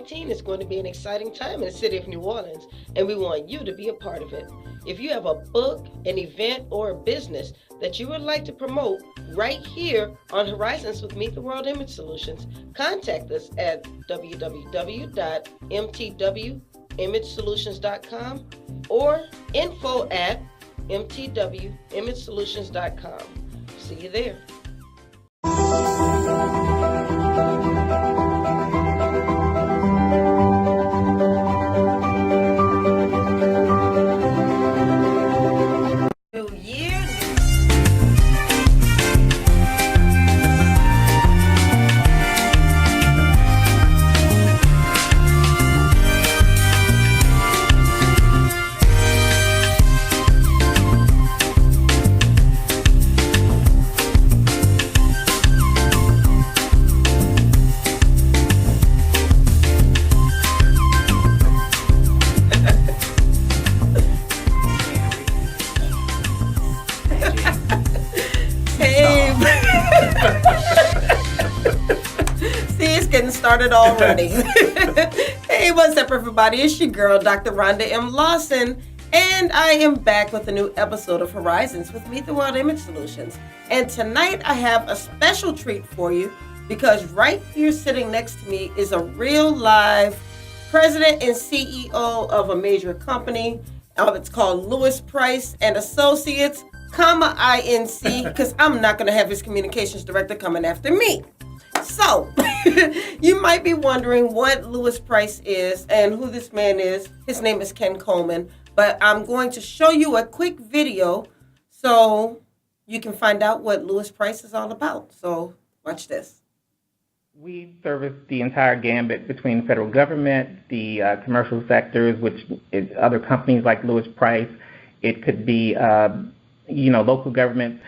2019 is going to be an exciting time in the city of New Orleans, and we want you to be a part of it. If you have a book, an event, or a business that you would like to promote right here on Horizons with Meet the World Image Solutions, contact us at www.mtwimagesolutions.com or info@mtwimagesolutions.com. See you there. New year. Getting started already. Hey, what's up, everybody? It's your girl, Dr. Rhonda M Lawson, and I am back with a new episode of Horizons with Meet the World Image Solutions. And tonight I have a special treat for you because right here sitting next to me is a real live president and CEO of a major company. It's called Lewis Price and Associates, INC, because I'm not going to have his communications director coming after me. So, you might be wondering what Lewis Price is and who this man is. His name is Ken Coleman, but I'm going to show you a quick video so you can find out what Lewis Price is all about. So, watch this. We service the entire gambit between the federal government, the commercial sectors, which is other companies like Lewis Price. It could be, local governments.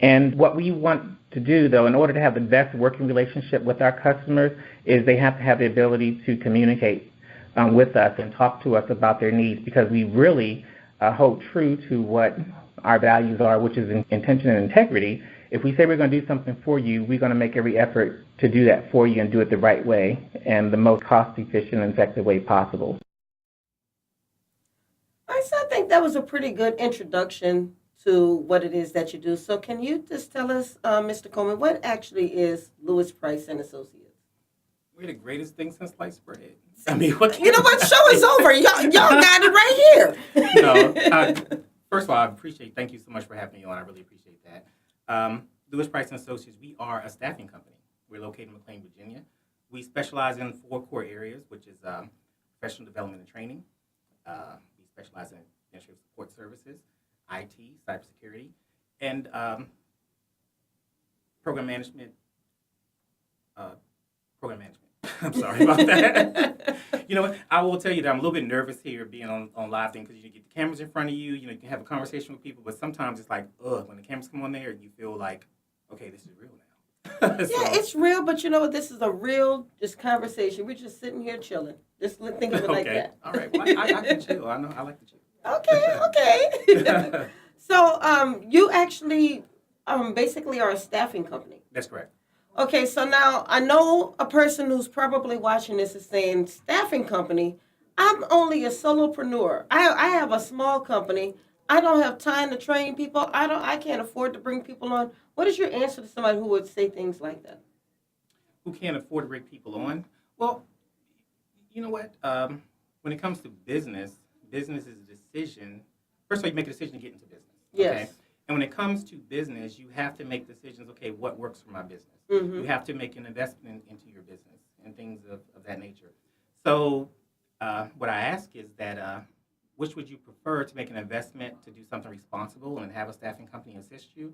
And what we want to do, though, in order to have the best working relationship with our customers, is they have to have the ability to communicate with us and talk to us about their needs, because we really hold true to what our values are, which is intention and integrity. If we say we're going to do something for you, we're going to make every effort to do that for you and do it the right way and the most cost-efficient and effective way possible. I think that was a pretty good introduction to what it is that you do. So can you just tell us, Mr. Coleman, what actually is Lewis Price and Associates? We're the greatest thing since sliced bread. I mean, what? You know what? Show is over. Y'all got it right here. First of all, thank you so much for having me on. I really appreciate that. Lewis Price and Associates, we are a staffing company. We're located in McLean, Virginia. We specialize in 4 core areas, which is professional development and training. We specialize in administrative support services, IT, cybersecurity, and program management. I'm sorry about that. You know what? I will tell you that I'm a little bit nervous here being on live thing, because you get the cameras in front of you. You can have a conversation with people, but sometimes it's like, when the cameras come on there, you feel like, okay, this is real now. Yeah, it's real, but you know what? This is a real just conversation. We're just sitting here chilling. Just think of it like that. All right. Well, I can chill. I know. I like to chill. Okay. So, you actually basically are a staffing company. That's correct. Okay, so now I know a person who's probably watching this is saying, staffing company, I'm only a solopreneur. I have a small company. I don't have time to train people. I can't afford to bring people on. What is your answer to somebody who would say things like that? Who can't afford to bring people on? Well, you know what? When it comes to business is a decision. First of all, you make a decision to get into business. Okay? Yes. And when it comes to business, you have to make decisions, okay, what works for my business? Mm-hmm. You have to make an investment into your business and things of that nature. So what I ask is that which would you prefer, to make an investment to do something responsible and have a staffing company assist you,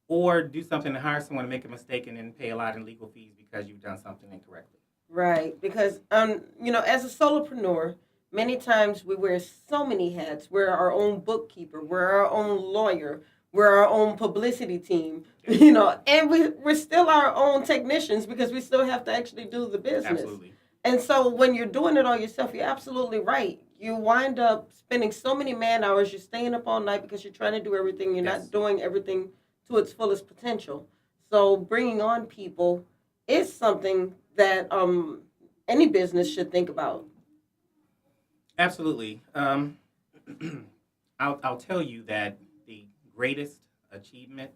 or do something to hire someone to make a mistake and then pay a lot in legal fees because you've done something incorrectly? Right, because, as a solopreneur, many times we wear so many hats. We're our own bookkeeper, we're our own lawyer, we're our own publicity team, and we're still our own technicians because we still have to actually do the business. Absolutely. And so when you're doing it all yourself, you're absolutely right. You wind up spending so many man hours, you're staying up all night because you're trying to do everything. You're not doing everything to its fullest potential. So bringing on people is something that any business should think about? Absolutely. I'll tell you that the greatest achievement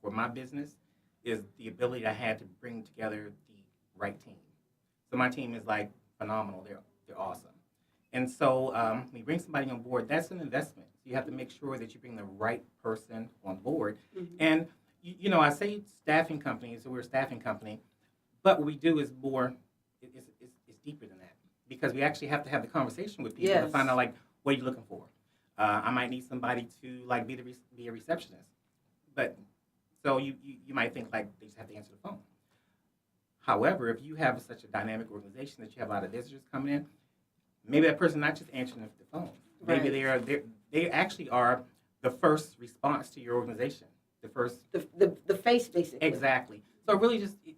for my business is the ability I had to bring together the right team. So my team is like phenomenal. They're awesome. And so when you bring somebody on board, that's an investment. You have to make sure that you bring the right person on board. Mm-hmm. And I say staffing company, so we're a staffing company, but what we do is more, it's deeper than that, because we actually have to have the conversation with people to find out, like, what are you looking for? I might need somebody to, like, be a receptionist. But so you might think, like, they just have to answer the phone. However, if you have such a dynamic organization that you have a lot of visitors coming in, maybe that person not just answering the phone. Maybe they actually are the first response to your organization. The first, the face, basically. Exactly. So really, just it's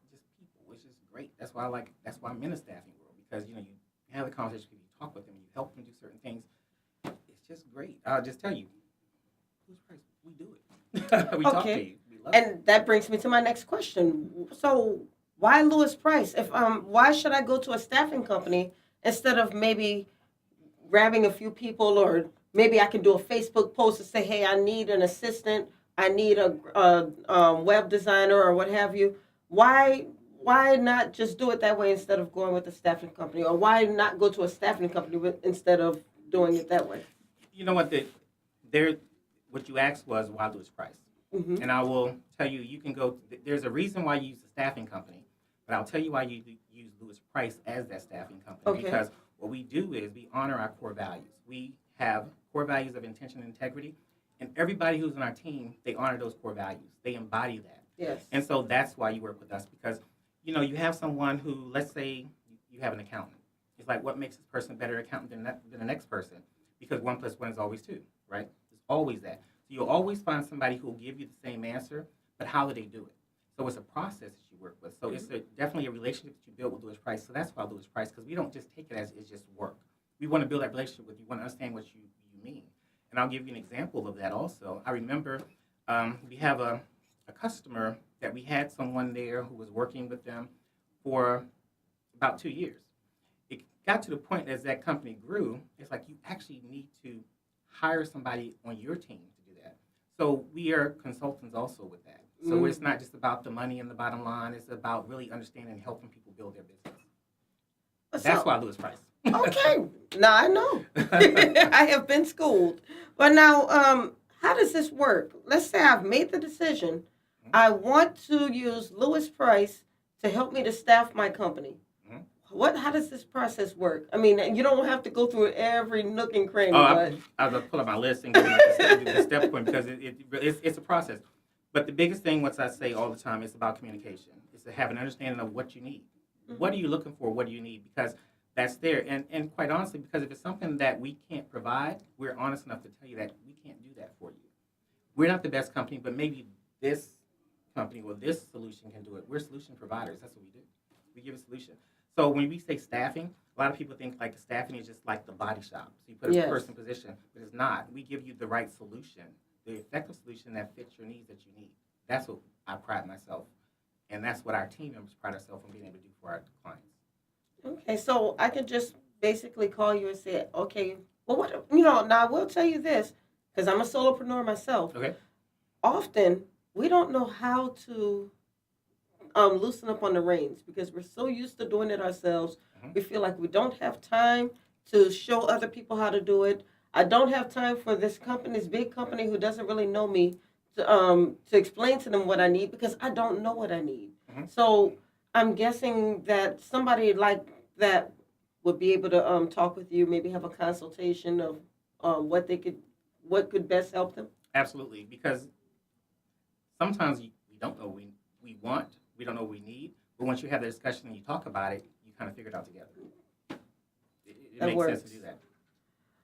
just people. It's just great. That's why I'm in the staffing world, because you have a conversation with people, you talk with them, you help them do certain things. It's just great. I'll just tell you, Lewis Price, we do it. We talk to you. We love and that brings me to my next question. So why Lewis Price? If why should I go to a staffing company instead of maybe grabbing a few people, or maybe I can do a Facebook post and say, hey, I need an assistant, I need a web designer or what have you. Why not just do it that way instead of going with a staffing company? Or why not go to a staffing company instead of doing it that way? You know what? What you asked was why Lewis Price. Mm-hmm. And I will tell you, you can go, there's a reason why you use a staffing company, but I'll tell you why you use Lewis Price as that staffing company. Okay. Because what we do is we honor our core values. We have core values of intention and integrity, and everybody who's on our team, they honor those core values. They embody that. Yes. And so that's why you work with us, because, you have someone who, let's say you have an accountant. It's like, what makes this person a better accountant than the next person? Because 1 + 1 is always 2, right? It's always that. So you'll always find somebody who will give you the same answer, but how do they do it? So it's a process that you work with. So it's definitely a relationship that you build with Lewis Price. So that's why Lewis Price, because we don't just take it as it's just work. We want to build that relationship with you. We want to understand what you mean. And I'll give you an example of that also. I remember we have a customer that we had someone there who was working with them for about 2 years. It got to the point as that company grew, it's like you actually need to hire somebody on your team to do that. So we are consultants also with that. So it's not just about the money and the bottom line. It's about really understanding and helping people build their business. That's why Lewis Price. Okay. Now I know. I have been schooled. But now, how does this work? Let's say I've made the decision. Mm-hmm. I want to use Lewis Price to help me to staff my company. Mm-hmm. How does this process work? I mean, you don't have to go through every nook and cranny. I'll pull up my list and go to the step point, because it's a process. But the biggest thing, what I say all the time, is about communication. It's to have an understanding of what you need. Mm-hmm. What are you looking for? What do you need? Because that's there. And quite honestly, because if it's something that we can't provide, we're honest enough to tell you that we can't do that for you. We're not the best company, but maybe this company or this solution can do it. We're solution providers. That's what we do. We give a solution. So when we say staffing, a lot of people think like staffing is just like the body shop. So you put a person in position, but it's not. We give you the right solution, the effective solution that fits your needs that you need. That's what I pride myself, and that's what our team members pride ourselves on being able to do for our clients. Okay, so I can just basically call you and say, okay, well, now I will tell you this, because I'm a solopreneur myself. Okay. Often, we don't know how to loosen up on the reins, because we're so used to doing it ourselves. Mm-hmm. We feel like we don't have time to show other people how to do it. I don't have time for this big company who doesn't really know me, to explain to them what I need, because I don't know what I need. Mm-hmm. So I'm guessing that somebody like that would be able to talk with you, maybe have a consultation of what could best help them. Absolutely, because sometimes we don't know we want, we don't know what we need, but once you have the discussion and you talk about it, you kind of figure it out together. It makes sense to do that.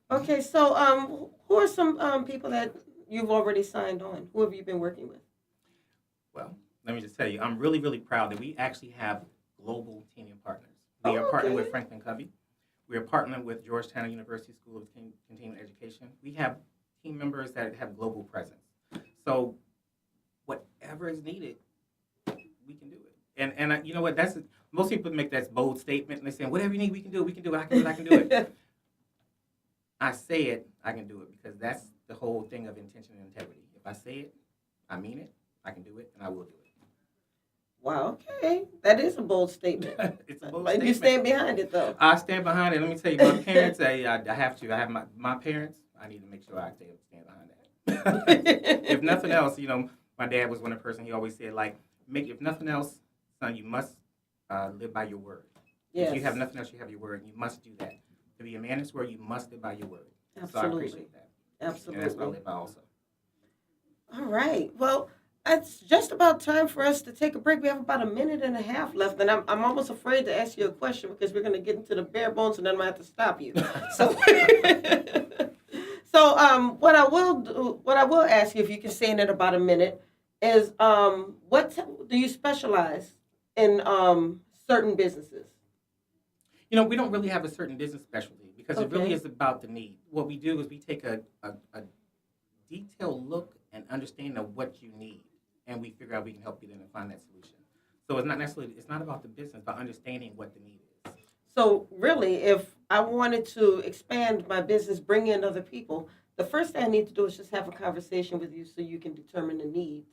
Okay, so who are some people that you've already signed on? Who have you been working with? Well, let me just tell you, I'm really, really proud that we actually have global teaming partners. We are partnering with Franklin Covey. We are partnering with Georgetown University School of Continuing Education. We have team members that have global presence. So whatever is needed, we can do it. And And you know what? Most people make that bold statement, and they say, whatever you need, we can do it. We can do it. I can do it. I can do it. I say it, I can do it, because that's the whole thing of intention and integrity. If I say it, I mean it, I can do it, and I will do it. Wow, okay. That is a bold statement. It's a bold Like, statement. you stand behind it, though. I stand behind it. Let me tell you, my parents, I have to. I have my parents, I need to make sure I stand behind that. If nothing else, my dad was one person, he always said, like, if nothing else, son, you must live by your word. Yes. If you have nothing else, you have your word, and you must do that. To be a man in this word, you must live by your word. Absolutely. So I appreciate that. Absolutely. And that's what I live by also. All right. Well, it's just about time for us to take a break. We have about a minute and a half left, and I'm almost afraid to ask you a question because we're going to get into the bare bones, and then I have to stop you. So, what I will ask you, if you can say in it about a minute, is what do you specialize in certain businesses? We don't really have a certain business specialty because it really Okay. is about the need. What we do is we take a detailed look and understanding of what you need, and we figure out we can help you then and find that solution. So it's not about the business, but understanding what the need is. So really, if I wanted to expand my business, bring in other people, the first thing I need to do is just have a conversation with you so you can determine the needs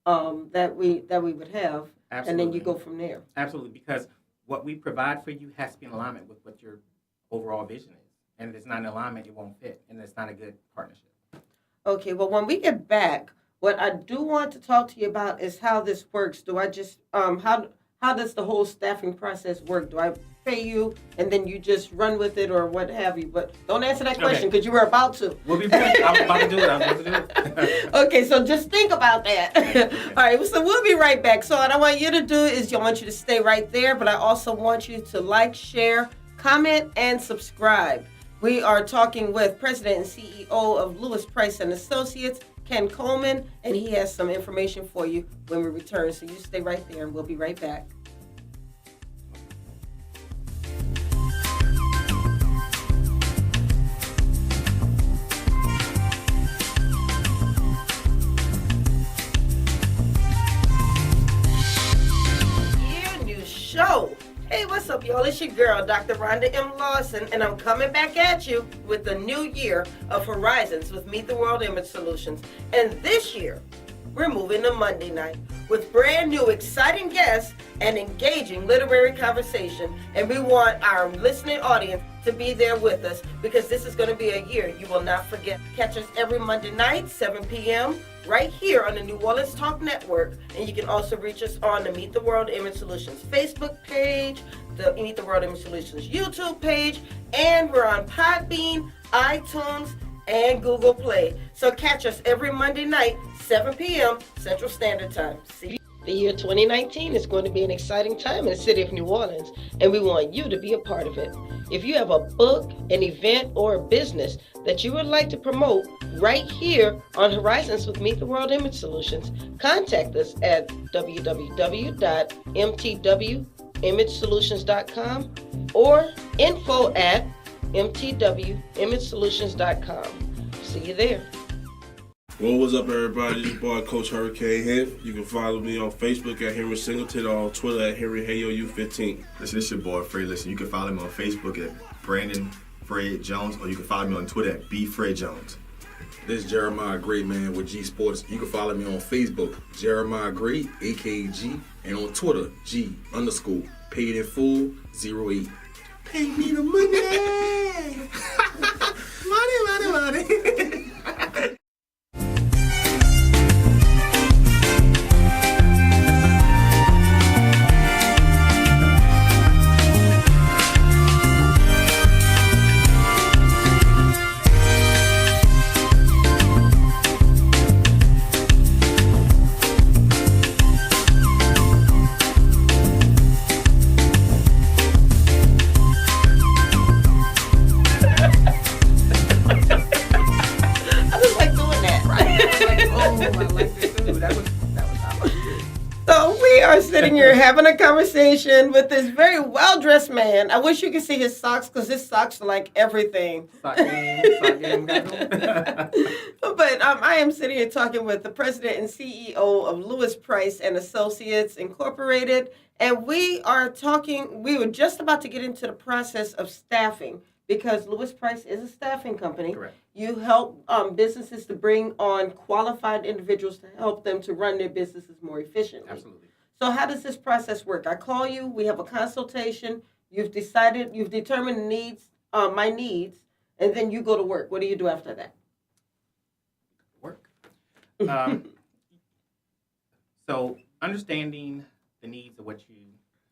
that we would have, Absolutely. and then you go from there. Absolutely, because what we provide for you has to be in alignment with what your overall vision is. And if it's not in alignment, it won't fit, and it's not a good partnership. Okay, well, when we get back, what I do want to talk to you about is how this works. Do I just how does the whole staffing process work? Do I pay you and then you just run with it or what have you? But don't answer that question because you were about to. We'll be back. I was about to do it. Okay, so just think about that. All right, so we'll be right back. So what I want you to do is I want you to stay right there, but I also want you to like, share, comment, and subscribe. We are talking with President and CEO of Lewis Price and Associates, Ken Coleman, and he has some information for you when we return. So you stay right there, and we'll be right back. Show. Hey, what's up, y'all? It's your girl, Dr. Rhonda M Lawson, and I'm coming back at you with the new year of Horizons with Meet the World Image Solutions. And this year, we're moving to Monday night with brand new exciting guests and engaging literary conversation. And we want our listening audience to be there with us because this is going to be a year you will not forget. Catch us every Monday night, 7 p.m., right here on the New Orleans Talk Network. And you can also reach us on the Meet the World Image Solutions Facebook page, the Meet the World Image Solutions YouTube page, and we're on Podbean, iTunes, and Google Play. So catch us every Monday night, 7 p.m. Central Standard Time. See? The year 2019 is going to be an exciting time in the city of New Orleans, and we want you to be a part of it. If you have a book, an event, or a business that you would like to promote right here on Horizons with Meet the World Image Solutions, contact us at www.mtwimagesolutions.com or info@mtwimagesolutions.com. See you there. Well, what's up, everybody? This is your boy, Coach Hurricane Hemp. You can follow me on Facebook at Henry Singleton or on Twitter at HenryHayoU15. Listen, this is your boy, Fred. Listen, you can follow me on Facebook at Brandon Fred Jones, or you can follow me on Twitter at BFredJones. This is Jeremiah Gray, man, with G Sports. You can follow me on Facebook, Jeremiah Gray, AKG, and on Twitter, G_paid-in-full 08. Pay me the money! money! are sitting here having a conversation with this very well-dressed man. I wish you could see his socks because his socks are like everything. Sock game. But I am sitting here talking with the president and CEO of Lewis Price and Associates Incorporated, and we were just about to get into the process of staffing because Lewis Price is a staffing company. Correct. You help businesses to bring on qualified individuals to help them to run their businesses more efficiently. Absolutely. So how does this process work? I call you, we have a consultation, you've determined my needs, and then you go to work. What do you do after that? Work. So understanding the needs of what you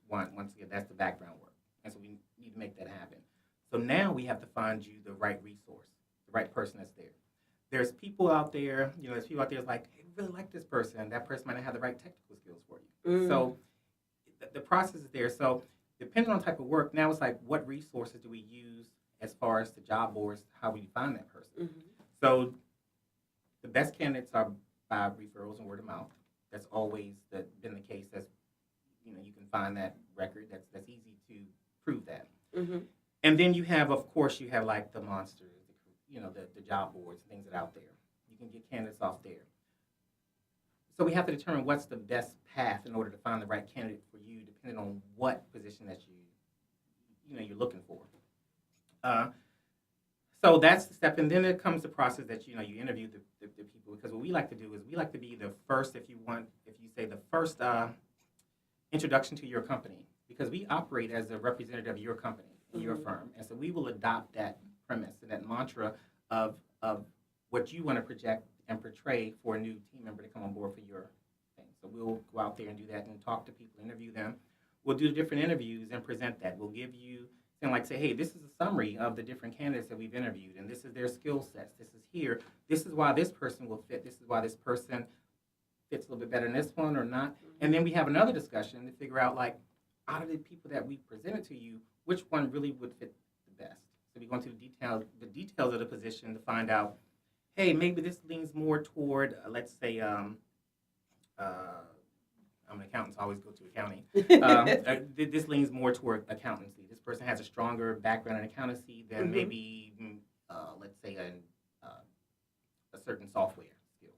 want, once again, that's the background work. And so we need to make that happen. So now we have to find you the right resource, the right person that's there. There's people out there, that's like, hey, we really like this person. That person might not have the right technical skills for you. So the process is there. So depending on the type of work, now it's like, what resources do we use as far as the job boards, how we find that person? So the best candidates are by referrals and word of mouth. That's always been the case. That's, you can find that record. That's easy to prove that. And then you have like the monsters, the job boards and things that are out there. You can get candidates off there. So we have to determine what's the best path in order to find the right candidate for you, depending on what position that you're looking for. So that's the step, and then it comes the process that you interview the people, because what we like to do is we like to be the first, the first introduction to your company, because we operate as a representative of your company and your firm, and so we will adopt that premise and that mantra of what you want to project and portray for a new team member to come on board for your thing. So we'll go out there and do that and talk to people, interview them. We'll do different interviews and present that. We'll give you say, hey, this is a summary of the different candidates that we've interviewed, and this is their skill sets. This is here. This is why this person will fit. This is why this person fits a little bit better than this one or not. And then we have another discussion to figure out, like, out of the people that we presented to you, which one really would fit the best. So we go into the details of the position to find out, hey, maybe this leans more toward, let's say, I'm an accountant, so I always go to accounting. This leans more toward accountancy. This person has a stronger background in accountancy than maybe, let's say, a certain software skill.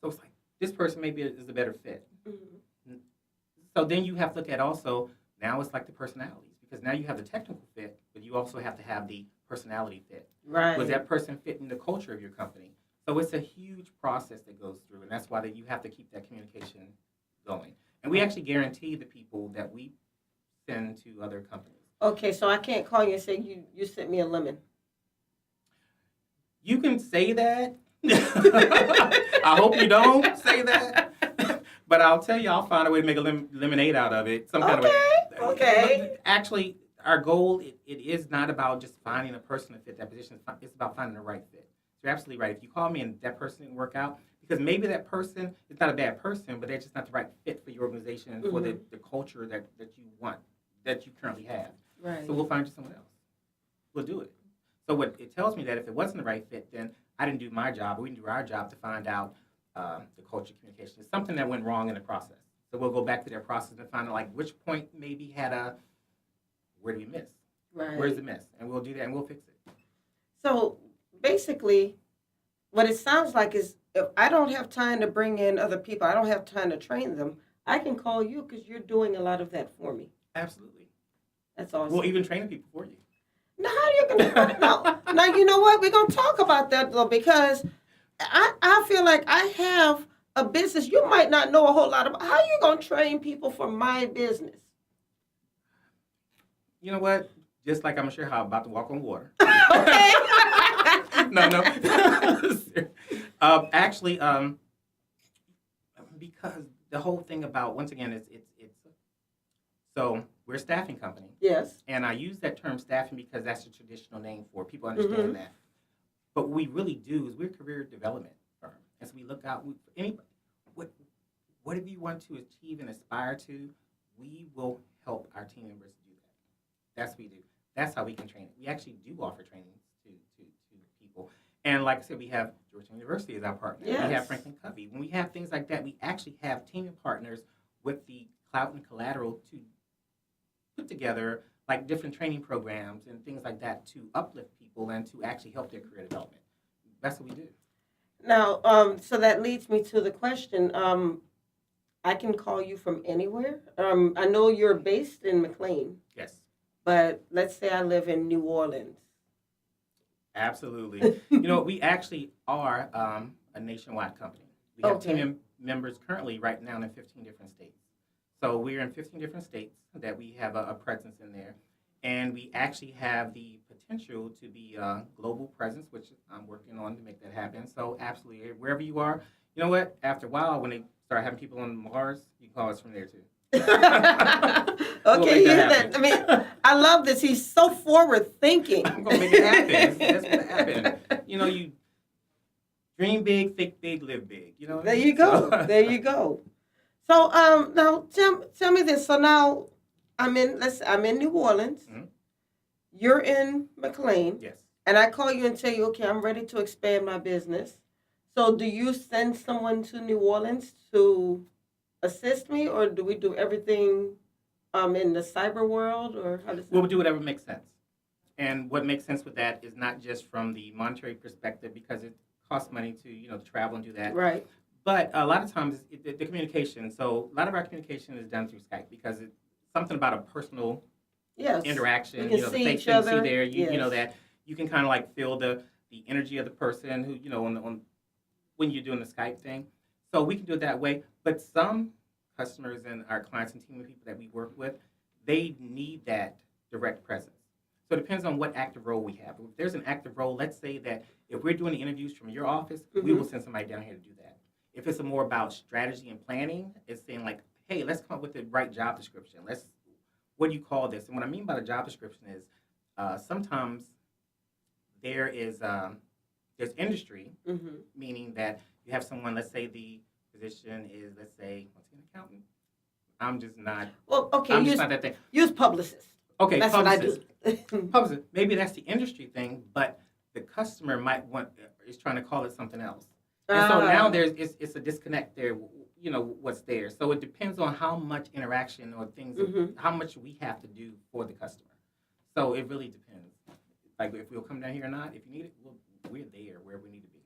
So it's like, this person maybe is a better fit. So then you have to look at also, now it's like the personalities, because now you have the technical fit, but you also have to have the personality fit. Right. Was that person fit in the culture of your company? So it's a huge process that goes through, and that's why that you have to keep that communication going. And we actually guarantee the people that we send to other companies. Okay, so I can't call you and say you sent me a lemon. You can say that. I hope you don't say that. But I'll tell you, I'll find a way to make a lemonade out of it. Some kind of way. Okay. Actually, our goal, it is not about just finding a person to fit that position. It's about finding the right fit. So you're absolutely right. If you call me and that person didn't work out, because maybe that person is not a bad person, but they're just not the right fit for your organization and for the culture that you want, that you currently have. Right. So we'll find you someone else. We'll do it. So what it tells me that if it wasn't the right fit, then I didn't do my job, or we didn't do our job to find out the culture communication. It's something that went wrong in the process. So we'll go back to that process and find out, like, which point maybe had where did we miss? Right. Where's the miss? And we'll do that and we'll fix it. So basically, what it sounds like is, if I don't have time to bring in other people, I don't have time to train them, I can call you because you're doing a lot of that for me. Absolutely. That's awesome. We'll even train people for you. Now, how are you going to Now, you know what? We're going to talk about that, though, because I feel like I have a business you might not know a whole lot about. How are you going to train people for my business? You know what? Just like I'm sure how I'm about to walk on water. Okay. No. Actually, because the whole thing about, once again, it's so we're a staffing company. Yes. And I use that term staffing because that's the traditional name for it. People understand that. But what we really do is we're a career development firm. And so we look out, whatever you want to achieve and aspire to, we will help our team members do that. That's what we do. That's how we can train it. We actually do offer training to people. And like I said, we have Georgetown University as our partner. Yes. We have Franklin Covey. When we have things like that, we actually have teaming partners with the clout and collateral to put together like different training programs and things like that to uplift people and to actually help their career development. That's what we do. Now, so that leads me to the question. I can call you from anywhere. I know you're based in McLean, Yes, but let's say I live in New Orleans. absolutely. We actually are a nationwide company. We have team members currently right now in 15 different states. So we're in 15 different states that we have a presence in there. And we actually have the potential to be a global presence, which I'm working on to make that happen. So absolutely, wherever you are, you know what? After a while, when they start having people on Mars, you can call us from there too. Okay, you hear that? I mean, I love this. He's so forward thinking. I'm gonna make it happen. That's gonna happen. You dream big, think big, live big. There you go. There you go. So now tell me this. So now I'm in New Orleans. Mhm. You're in McLean. Yes. And I call you and tell you, okay, I'm ready to expand my business. So do you send someone to New Orleans to assist me, or do we do everything in the cyber world, or how does that? We'll do whatever makes sense. And what makes sense with that is not just from the monetary perspective, because it costs money to travel and do that. Right. But a lot of times the communication. So a lot of our communication is done through Skype because it's something about a personal Yes. interaction. We can the see face each thing you see other. there. You know Yes. that you can kind of like feel the energy of the person who on when you're doing the Skype thing. So we can do it that way. But some customers and our clients and team of people that we work with, they need that direct presence. So it depends on what active role we have. If there's an active role, let's say that if we're doing the interviews from your office, we will send somebody down here to do that. If it's more about strategy and planning, it's saying like, hey, let's come up with the right job description. What do you call this? And what I mean by the job description is sometimes there's industry, meaning that you have someone, let's say the position is, let's say, what's an accountant? I'm just not. Well, okay. I'm just not that thing. Use publicist. Okay, That's publicist. what I do. Publicist. Maybe that's the industry thing, but the customer is trying to call it something else. And so now it's a disconnect there, what's there. So it depends on how much interaction or things, how much we have to do for the customer. So it really depends. Like if we'll come down here or not, if you need it, we're there where we need to be.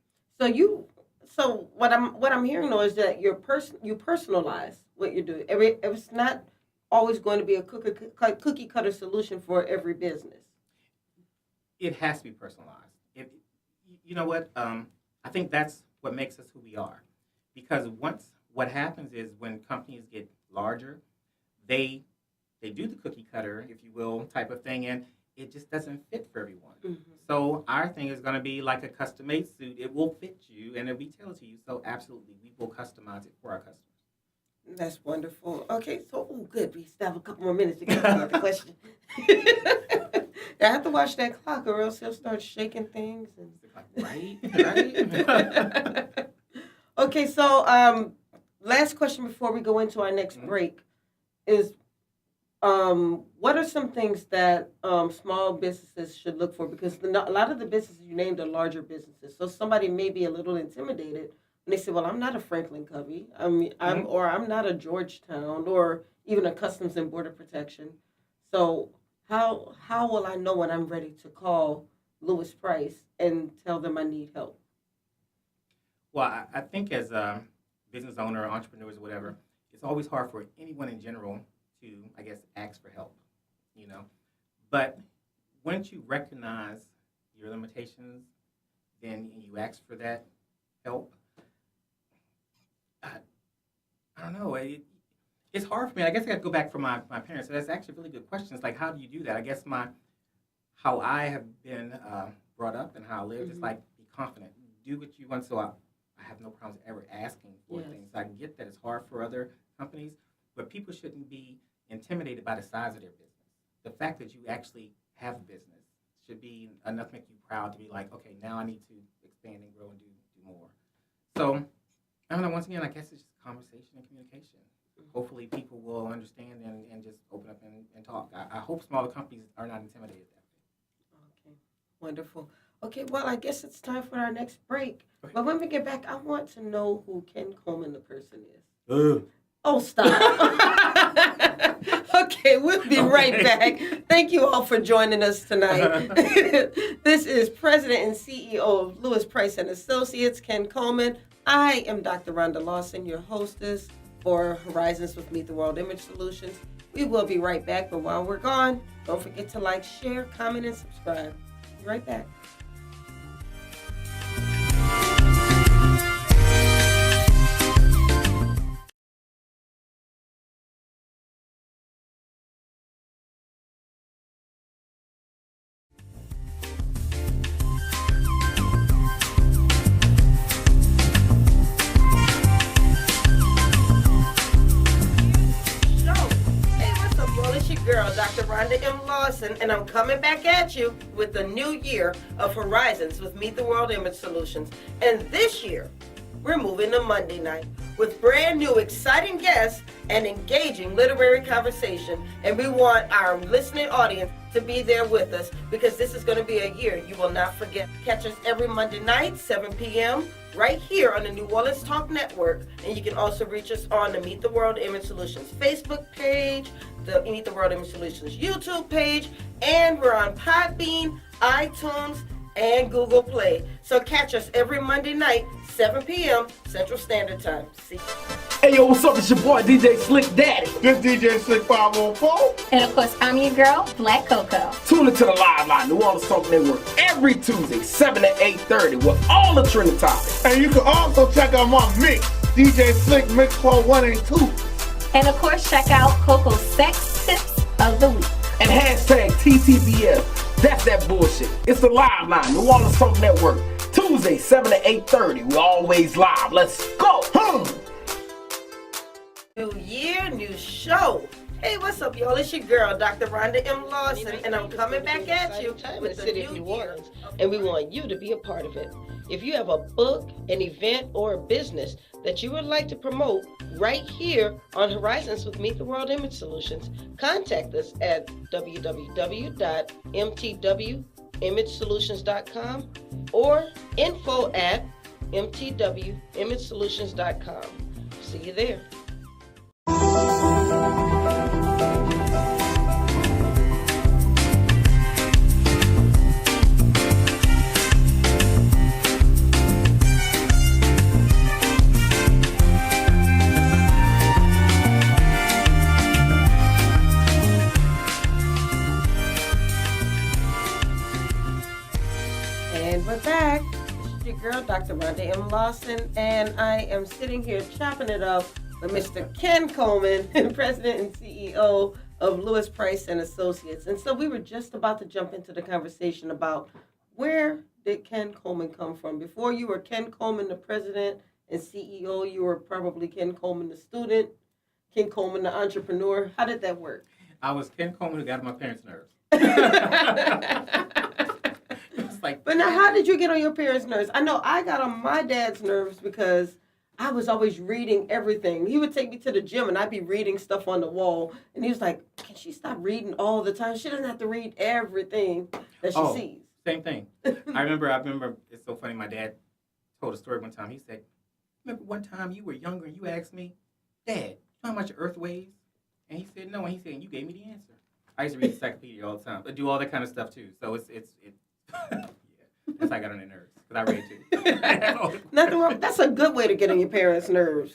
So what I'm hearing though is that you personalize what you do. It's not always going to be a cookie cutter solution for every business. It has to be personalized. You know what? I think that's what makes us who we are. Because what happens is when companies get larger, they do the cookie cutter, if you will, type of thing, and it just doesn't fit for everyone. So our thing is going to be like a custom-made suit. It will fit you, and it'll be tailored to you. So absolutely, we will customize it for our customers. That's wonderful. Okay, so good. We still have a couple more minutes to get to another question. I have to watch that clock, or else he'll start shaking things. Right. Okay, so last question before we go into our next break is, what are some things that small businesses should look for? Because a lot of the businesses you named are larger businesses, so somebody may be a little intimidated when they say, "Well, I'm not a Franklin Covey, or I'm not a Georgetown, or even a Customs and Border Protection." So how will I know when I'm ready to call Lewis Price and tell them I need help? Well, I think as a business owner, entrepreneurs, or whatever, it's always hard for anyone in general to, I guess, ask for help, But once you recognize your limitations, then you ask for that help. I don't know. It's hard for me. I guess I got to go back for my parents. So that's actually a really good question. It's like, how do you do that? I guess how I have been brought up and how I lived is like, be confident. Do what you want. So I have no problems ever asking for things. I get that it's hard for other companies, but people shouldn't be intimidated by the size of their business. The fact that you actually have a business should be enough to make you proud to be like, okay, now I need to expand and grow and do more. So I don't know, once again, I guess it's just conversation and communication. Hopefully people will understand and just open up and talk. I hope smaller companies are not intimidated that way. Okay, wonderful. Okay, well, I guess it's time for our next break. Okay. But when we get back, I want to know who Ken Coleman, the person, is. Oh, stop. Okay, we'll be right back. Thank you all for joining us tonight. This is President and CEO of Lewis Price and Associates, Ken Coleman. I am Dr. Rhonda Lawson, your hostess for Horizons with Meet the World Image Solutions. We will be right back, but while we're gone, don't forget to like, share, comment, and subscribe. Be right back. Girl, Dr. Rhonda M Lawson, and I'm coming back at you with the new year of Horizons with Meet the World Image Solutions. And this year, we're moving to Monday night with brand new exciting guests and engaging literary conversation. And we want our listening audience to be there with us because this is going to be a year you will not forget. Catch us every Monday night, 7 p.m., right here on the New Orleans Talk Network. And you can also reach us on the Meet the World Image Solutions Facebook page, the Meet the World Image Solutions YouTube page, and we're on Podbean, iTunes, and Google Play. So catch us every Monday night, 7 p.m. Central Standard Time. See. Hey yo, what's up? It's your boy DJ Slick Daddy. This DJ Slick 514. And of course, I'm your girl, Black Coco. Tune into the Live Line, New Orleans Talk Network, every Tuesday, 7 to 8:30, with all the trending topics. And you can also check out my mix, DJ Slick Mix Club 1 and 2. And of course, check out Coco's Sex Tips of the Week. And hashtag TTBF. That's that bullshit. It's the Live Line, New Orleans Talk Network, Tuesday, 7 to 8:30. We're always live. Let's go. New year, new show. Hey, what's up, y'all? It's your girl, Dr. Rhonda M Lawson, and I'm coming back at you with the new year. And we want you to be a part of it. If you have a book, an event, or a business that you would like to promote right here on Horizons with Meet the World Image Solutions, contact us at www.mtwimagesolutions.com or info@mtwimagesolutions.com. See you there. And we're back. This is your girl, Dr. Rhonda M Lawson, and I am sitting here chopping it up with Mr. Ken Coleman, President and CEO of Lewis Price and Associates. And so we were just about to jump into the conversation about where did Ken Coleman come from? Before you were Ken Coleman, the President and CEO, you were probably Ken Coleman, the student, Ken Coleman, the entrepreneur. How did that work? I was Ken Coleman who got on my parents' nerves. But now, how did you get on your parents' nerves? I know I got on my dad's nerves because I was always reading everything. He would take me to the gym and I'd be reading stuff on the wall. And he was like, can she stop reading all the time? She doesn't have to read everything that she sees. Same thing. I remember, it's so funny, my dad told a story one time. He said, remember one time you were younger and you asked me, Dad, you know how much Earth weighs? And he said, no. And he said, and you gave me the answer. I used to read the encyclopedia all the time. I do all that kind of stuff too. So it's yeah, that's how I got on their nerves. Because I read too. Nothing wrong. That's a good way to get on your parents' nerves.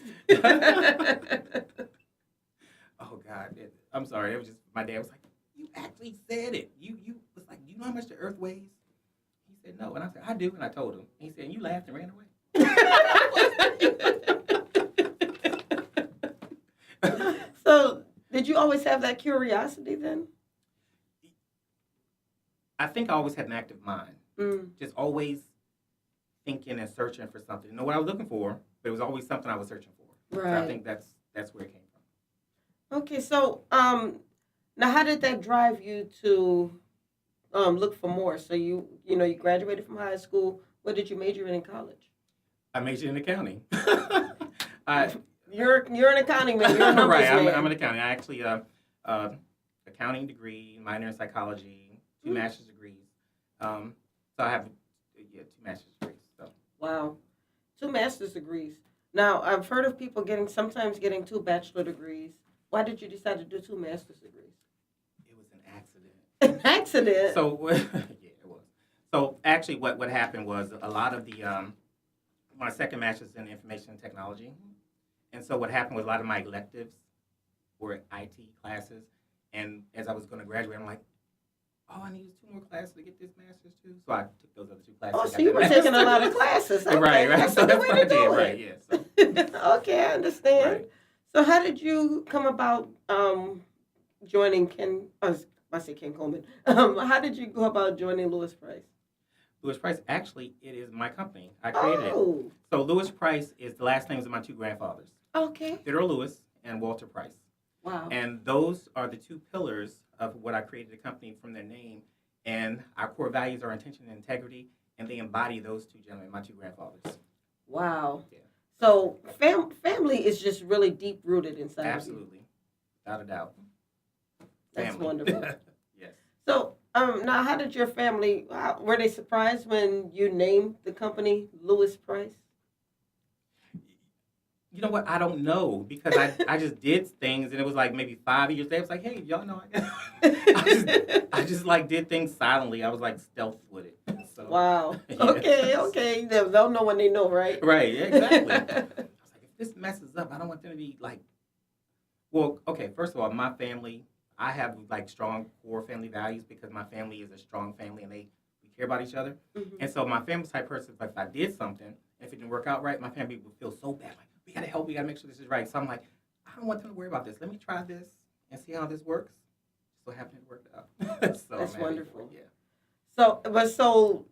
Oh, God. I'm sorry. It was just, my dad was like, you actually said it. You was like, you know how much the Earth weighs? He said, no. And I said, I do. And I told him. And he said, and you laughed and ran away. So, did you always have that curiosity then? I think I always had an active mind. Just always thinking and searching for something. You know what I was looking for, but it was always something I was searching for. Right. So I think that's where it came from. Okay, so now how did that drive you to look for more? So you graduated from high school. What did you major in college? I majored in accounting. You're an accounting man. You're a numbers right. man. I'm an accounting. I actually accounting degree, minor in psychology, 2 master's degrees. So I have 2 master's degrees. So. Wow, 2 master's degrees. Now, I've heard of people sometimes getting 2 bachelor degrees. Why did you decide to do 2 master's degrees? It was an accident. An accident? So, yeah, it was. So actually what happened was a lot of the, my second master's in information technology. And so what happened was a lot of my electives were IT classes. And as I was going to graduate, I'm like, oh, I need 2 more classes to get this master's too. So I took those other 2 classes. Oh, so you were taking a lot of classes. Okay. Right. That's So a good that's way what to I did. do Right, it. yeah. So, Okay, I understand. right. So how did you come about joining Ken Coleman. How did you go about joining Lewis Price? Lewis Price, actually, it is my company. I created it. So Lewis Price is the last names of my 2 grandfathers. Okay. Theodore Lewis and Walter Price. Wow. And those are the 2 pillars of what I created the company from their name. And our core values are intention and integrity, and they embody those 2 gentlemen, my 2 grandfathers. Wow. Yeah. So family is just really deep rooted inside Absolutely. of you. Without a doubt. That's Family. wonderful. Yes. So now, how did your family? Were they surprised when you named the company Lewis Price? You know what? I don't know, because I just did things, and it was like maybe 5 years later. I was like, hey, y'all know I just like did things silently. I was like stealth with it. So, Wow. yes. Okay. They'll know when they know, right? Right. Yeah, exactly. I was like, if this messes up, I don't want them to be like. Well, okay. First of all, my family, I have like strong core family values because my family is a strong family, and we care about each other. Mm-hmm. And so my family's type person, if I did something, if it didn't work out right, my family would feel so bad. Like, we gotta help. We gotta make sure this is right. So I'm like, I don't want them to worry about this. Let me try this and see how this works. So happy it worked out. So That's wonderful. Yeah. So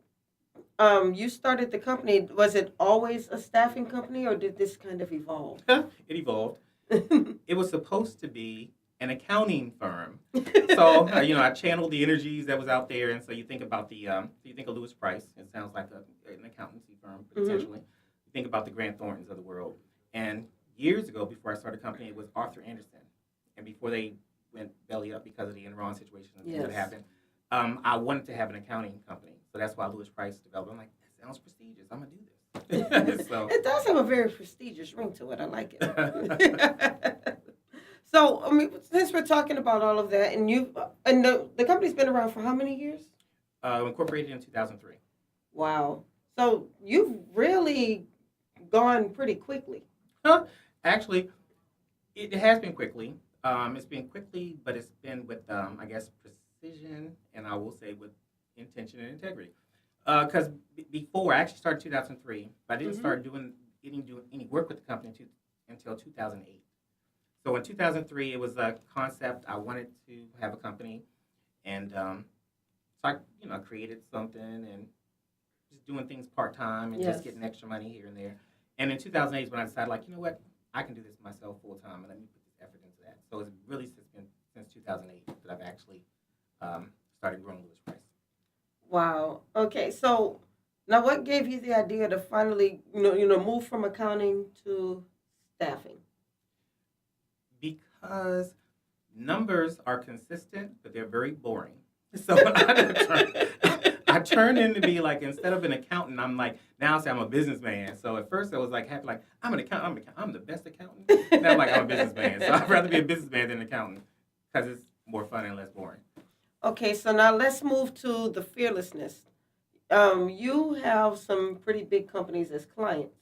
you started the company. Was it always a staffing company, or did this kind of evolve? It evolved. It was supposed to be an accounting firm. So I channeled the energies that was out there, and so you think about you think of Lewis Price. It sounds like an accountancy firm potentially. You think about the Grant Thorntons of the world. And years ago, before I started the company, it was Arthur Anderson. And before they went belly up because of the Enron situation that happened, I wanted to have an accounting company. So that's why Lewis Price developed. I'm like, that sounds prestigious. I'm going to do this. So, it does have a very prestigious ring to it. I like it. So, since we're talking about all of that, and the company's been around for how many years? Incorporated in 2003. Wow. So you've really gone pretty quickly. Actually, it has been quickly. It's been quickly, but it's been with, I guess, precision, and I will say with intention and integrity. Because before, I actually started 2003, but I didn't start doing any work with the company until 2008. So in 2003, it was a concept. I wanted to have a company, and so I created something and just doing things part-time and just getting extra money here and there. And in 2008 is when I decided, like, you know what, I can do this myself full-time, and let me put this effort into that. So it's really been since 2008 that I've actually started growing Lewis Price. Wow. Okay. So now, what gave you the idea to finally, move from accounting to staffing? Because numbers are consistent, but they're very boring. So I turned into be like, instead of an accountant, I'm like, now I say I'm a businessman. So at first I was like happy, like I'm an accountant, I'm the best accountant. Now I'm like, I'm a businessman. So I'd rather be a businessman than an accountant because it's more fun and less boring. Okay, so now let's move to the fearlessness. You have some pretty big companies as clients.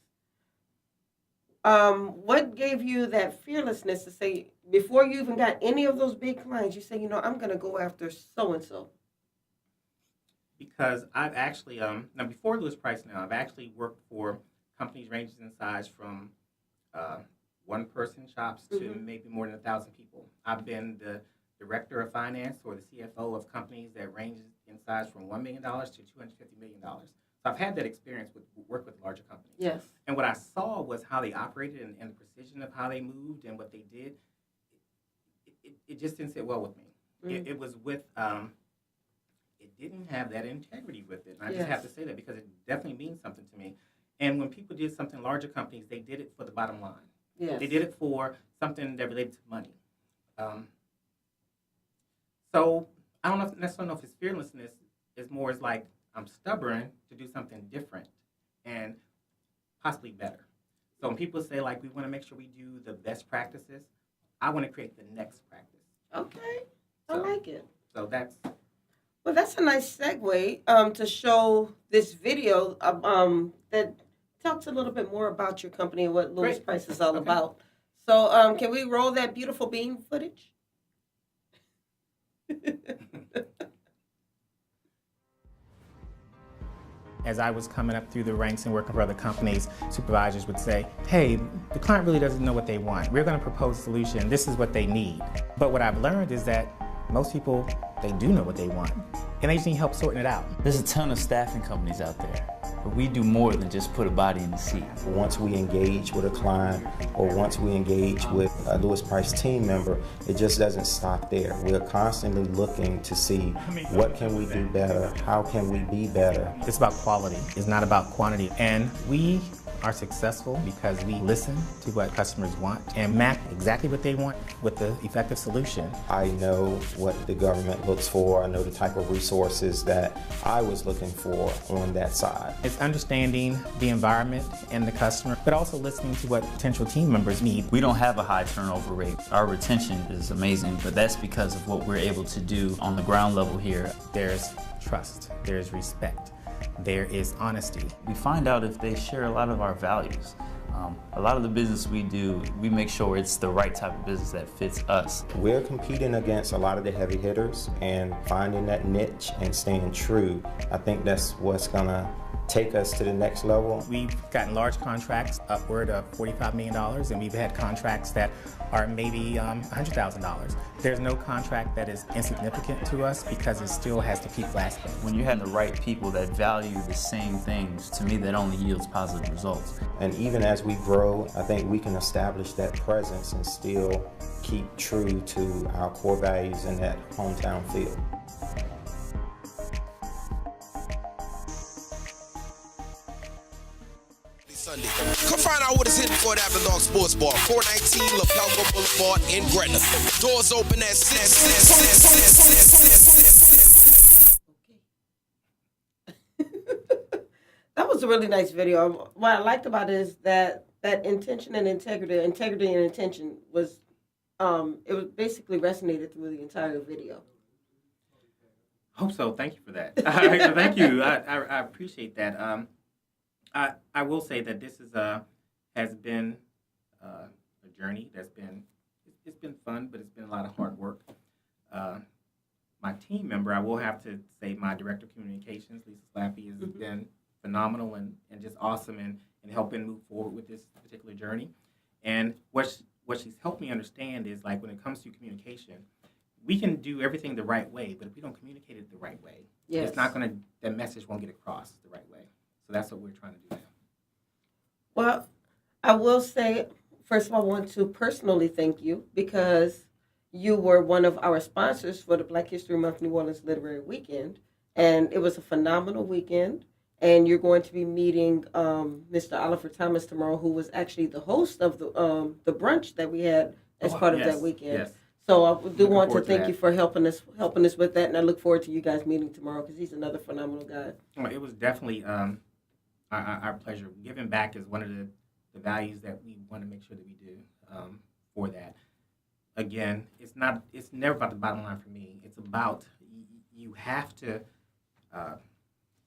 What gave you that fearlessness to say, before you even got any of those big clients, you say, I'm going to go after so-and-so? Because I've actually, now before Lewis Price now, I've actually worked for companies ranging in size from one-person shops to maybe more than 1,000 people. I've been the director of finance or the CFO of companies that range in size from $1 million to $250 million. So I've had that experience with work with larger companies. Yes. And what I saw was how they operated and the precision of how they moved and what they did. It just didn't sit well with me. It was with, it didn't have that integrity with it. And I just have to say that because it definitely means something to me. And when people did something, larger companies, they did it for the bottom line. Yes. They did it for something that related to money. So I don't necessarily know if it's fearlessness. It's more as like I'm stubborn to do something different and possibly better. So when people say, like, we want to make sure we do the best practices, I want to create the next practice. Okay, I So- like it. So that's Well, that's a nice segue to show this video that talks a little bit more about your company and what Lewis Great. Price is all Okay. about. So can we roll that beautiful bean footage? as I was coming up through the ranks and working for other companies, supervisors would say, hey, the client really doesn't know what they want. We're going to propose a solution. This is what they need. But what I've learned is that most people, they do know what they want, and they just need help sorting it out. There's a ton of staffing companies out there, but we do more than just put a body in the seat. Once we engage with a client or once we engage with a Lewis Price team member, it just doesn't stop there. We're constantly looking to see what can we do better, how can we be better. It's about quality. It's not about quantity. And we are successful because we listen to what customers want and map exactly what they want with the effective solution. I know what the government looks for. I know the type of resources that I was looking for on that side. It's understanding the environment and the customer, but also listening to what potential team members need. We don't have a high turnover rate. Our retention is amazing, but that's because of what we're able to do on the ground level here. There's trust, there's respect, there is honesty. We find out if they share a lot of our values. A lot of the business we do, we make sure it's the right type of business that fits us. We're competing against a lot of the heavy hitters, and finding that niche and staying true, I think that's what's gonna take us to the next level. We've gotten large contracts upward of $45 million, and we've had contracts that are maybe $100,000. There's no contract that is insignificant to us because it still has to keep lasting. When you have the right people that value the same things, to me that only yields positive results. And even as we grow, I think we can establish that presence and still keep true to our core values in that hometown feel. Sunday. Come find out what is hidden for at After Dark Sports Bar, 419 LaPelco Boulevard in Gretna. Doors open at 6. That was a really nice video. What I liked about it is that intention and integrity and intention was, it was basically resonated through the entire video. Hope so. Thank you for that. Thank you. I appreciate that. I will say that this is has been a journey that's been fun, but it's been a lot of hard work. My team member, I will have to say, my director of communications, Lisa Slappy, has been phenomenal and just awesome in helping move forward with this particular journey. And what she's helped me understand is, like, when it comes to communication, we can do everything the right way, but if we don't communicate it the right way, Yes. it's not going to, the message won't get across the right way. So that's what we're trying to do now. Well, I will say, first of all, I want to personally thank you because you were one of our sponsors for the Black History Month New Orleans Literary Weekend, and it was a phenomenal weekend. And you're going to be meeting Mr. Oliver Thomas tomorrow, who was actually the host of the brunch that we had as part of that weekend. Yes. So I do Looking want to forward to thank that. you for helping us with that, and I look forward to you guys meeting tomorrow because he's another phenomenal guy. Well, it was definitely our pleasure. Giving back is one of the values that we want to make sure that we do for that. Again, it's never about the bottom line for me. It's about you have to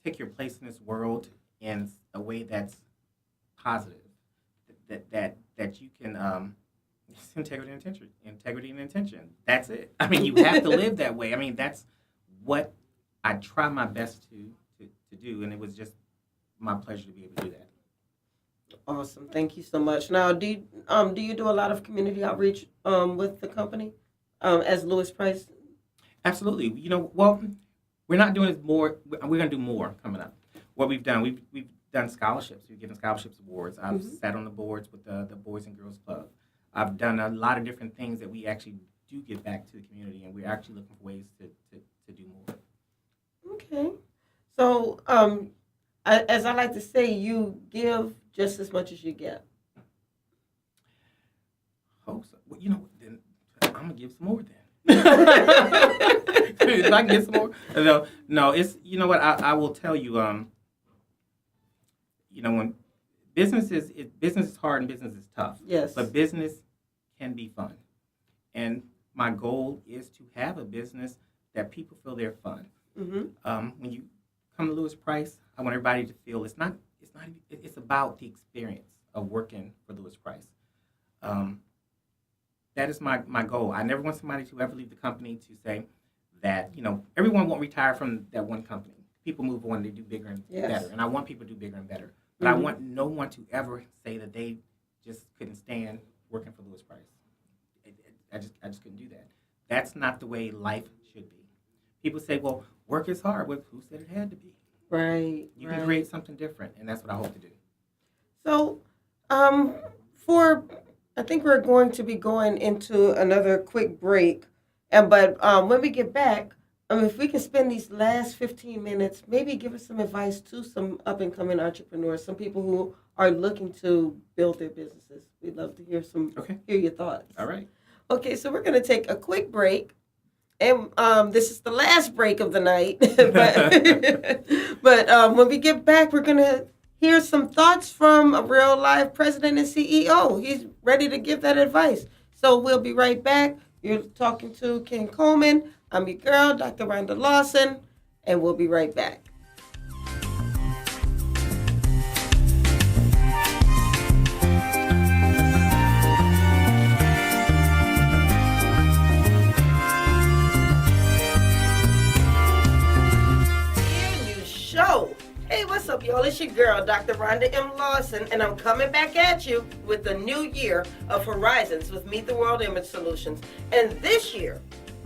take your place in this world in a way that's positive, that you can. It's integrity and intention. That's it. I mean, you have to live that way. I mean, that's what I try my best to do, and it was just my pleasure to be able to do that. Awesome. Thank you so much. Now, do you do a lot of community outreach with the company as Lewis Price? Absolutely. You know, well, we're not doing it more. We're going to do more coming up. What we've done, we've done scholarships. We've given scholarships awards. I've sat on the boards with the Boys and Girls Club. I've done a lot of different things that we actually do give back to the community, and we're actually looking for ways to do more. Okay. So, as I like to say, you give just as much as you get. Hope so. Well, you know, then I'm going to give some more then. If I can get some more. No, it's, you know what, I will tell you, you know, when business is hard and business is tough. Yes. But business can be fun. And my goal is to have a business that people feel they're fun. When you come to Lewis Price, I want everybody to feel it's about the experience of working for Lewis Price. That is my goal. I never want somebody to ever leave the company to say that, everyone won't retire from that one company. People move on, they do bigger and better. And I want people to do bigger and better. But I want no one to ever say that they just couldn't stand working for Lewis Price. I just couldn't do that. That's not the way life should be. People say, well, work is hard. Well, who said it had to be? Right. You can create something different, and that's what I hope to do. So, I think we're going to be going into another quick break. But when we get back, if we can spend these last 15 minutes, maybe give us some advice to some up-and-coming entrepreneurs, some people who are looking to build their businesses. We'd love to hear your thoughts. All right. Okay, so we're going to take a quick break. And this is the last break of the night. but when we get back, we're going to hear some thoughts from a real live president and CEO. He's ready to give that advice. So we'll be right back. You're talking to Ken Coleman. I'm your girl, Dr. Rhonda Lawson, and we'll be right back. Hey, what's up, y'all? It's your girl, Dr. Rhonda M Lawson, and I'm coming back at you with the new year of Horizons with Meet the World Image Solutions. And this year,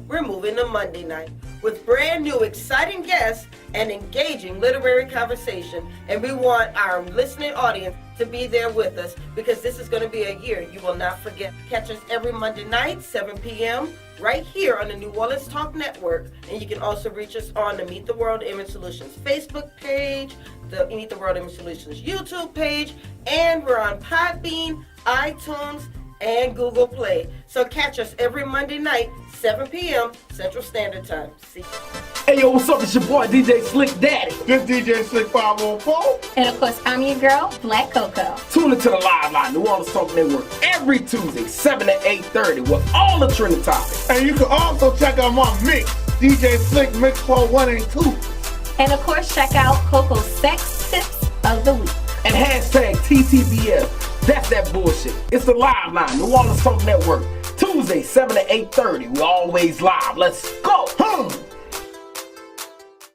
we're moving to Monday night with brand new exciting guests and engaging literary conversation. And we want our listening audience to be there with us because this is going to be a year you will not forget. Catch us every Monday night, 7 p.m., right here on the New Orleans Talk Network. And you can also reach us on the Meet the World Image Solutions Facebook page, the Meet the World Image Solutions YouTube page, and we're on Podbean, iTunes, and Google Play. So catch us every Monday night, 7 p.m. Central Standard Time. See. Hey, yo, what's up? It's your boy, DJ Slick Daddy. This DJ Slick 514. And of course, I'm your girl, Black Coco. Tune into the Live Line, New Orleans Talk Network, every Tuesday, 7 to 8:30, with all the trending topics. And you can also check out my mix, DJ Slick Mix Part 1 and 2. And of course, check out Coco's Sex Tips of the Week. And hashtag TTBF. That's that bullshit. It's the Live Line, New Orleans Talk Network, Tuesday, 7 to 8:30. We always live. Let's go.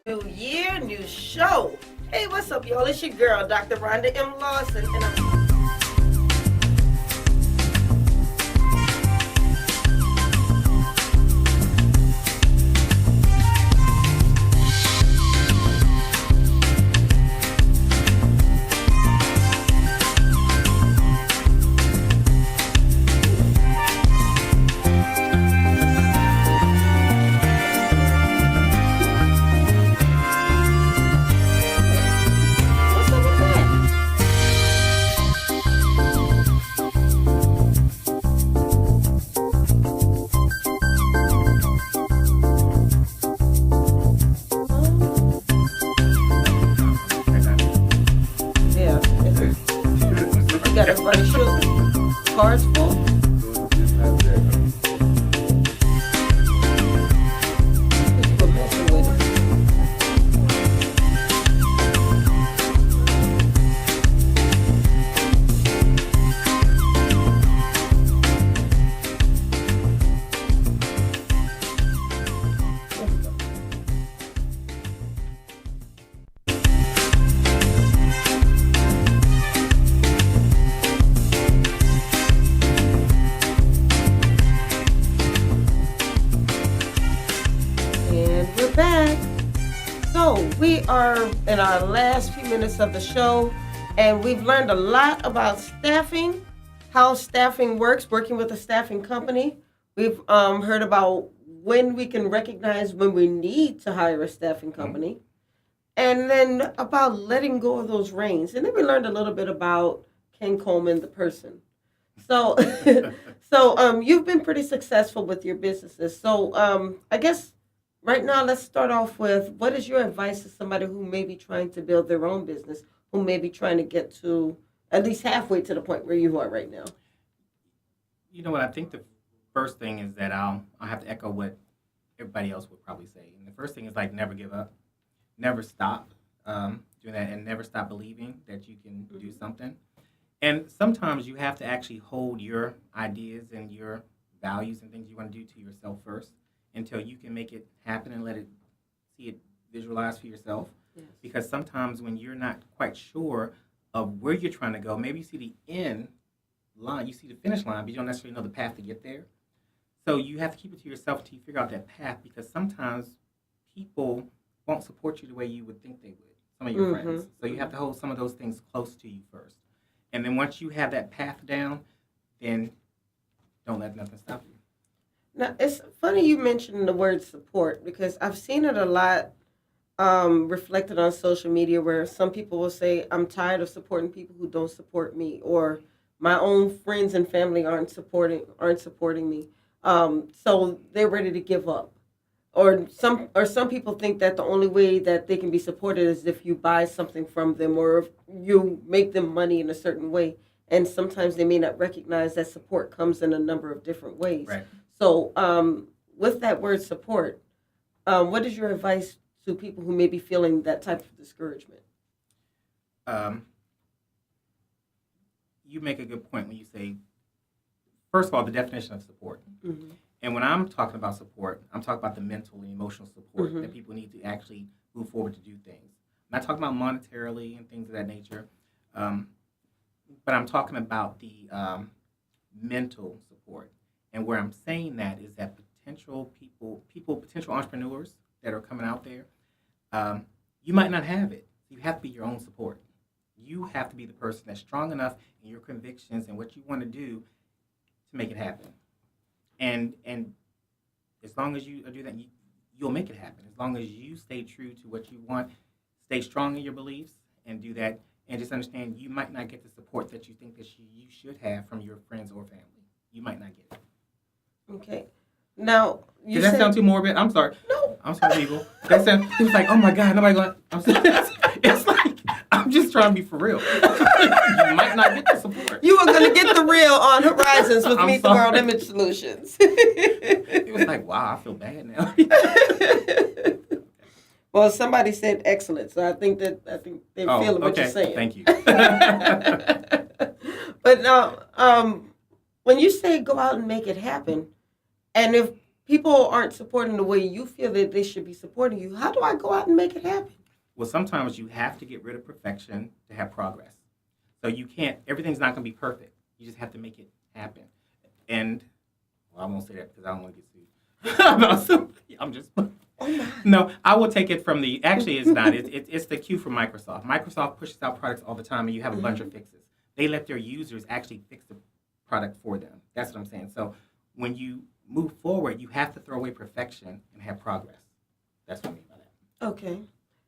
New year, new show. Hey, what's up, y'all? It's your girl, Dr. Rhonda M Lawson, and I'm... Everybody shoot. Cards full. We are in our last few minutes of the show, and we've learned a lot about staffing, how staffing works, working with a staffing company. We've heard about when we can recognize when we need to hire a staffing company, and then about letting go of those reins. And then we learned a little bit about Ken Coleman, the person. So, you've been pretty successful with your businesses. So I guess right now, let's start off with, what is your advice to somebody who may be trying to build their own business, who may be trying to get to at least halfway to the point where you are right now? You know what? I think the first thing is that I'll have to echo what everybody else would probably say. And the first thing is like never give up, never stop doing that, and never stop believing that you can do something. And sometimes you have to actually hold your ideas and your values and things you want to do to yourself first until you can make it happen and see it visualized for yourself. Yes. Because sometimes when you're not quite sure of where you're trying to go, maybe you see the end line, you see the finish line, but you don't necessarily know the path to get there. So you have to keep it to yourself until you figure out that path, because sometimes people won't support you the way you would think they would, some of your friends. So you have to hold some of those things close to you first. And then once you have that path down, then don't let nothing stop you. Now, it's funny you mentioned the word support, because I've seen it a lot reflected on social media, where some people will say, I'm tired of supporting people who don't support me, or my own friends and family aren't supporting me. So they're ready to give up. Or some people think that the only way that they can be supported is if you buy something from them, or if you make them money in a certain way. And sometimes they may not recognize that support comes in a number of different ways. Right. So with that word support, what is your advice to people who may be feeling that type of discouragement? You make a good point when you say, first of all, the definition of support. Mm-hmm. And when I'm talking about support, I'm talking about the mental and emotional support that people need to actually move forward to do things. I'm not talking about monetarily and things of that nature, but I'm talking about the mental support. And where I'm saying that is that potential entrepreneurs that are coming out there, you might not have it. You have to be your own support. You have to be the person that's strong enough in your convictions and what you want to do to make it happen. And as long as you do that, you'll make it happen. As long as you stay true to what you want, stay strong in your beliefs, and do that, and just understand you might not get the support that you think that you should have from your friends or family. You might not get it. Okay. Now, Did that sound too morbid? I'm sorry. No. I'm sorry, people. It was like, oh my God, nobody going. I'm sorry. It's like, I'm just trying to be for real. You might not get the support. You are going to get the real on Horizons with Meet the World Image Solutions. It was like, wow, I feel bad now. Well, somebody said excellent, so I think they're feeling what you're saying. Thank you. But when you say go out and make it happen, and if people aren't supporting the way you feel that they should be supporting you, how do I go out and make it happen? Well, sometimes you have to get rid of perfection to have progress. So you can't, everything's not going to be perfect. You just have to make it happen. And, well, I won't say that because I don't want to get sued. I'm just, no, I will take it from actually it's not. It's the cue from Microsoft. Microsoft pushes out products all the time, and you have a bunch of fixes. They let their users actually fix the product for them. That's what I'm saying. So when you move forward, you have to throw away perfection and have progress. That's what I mean by that. Okay.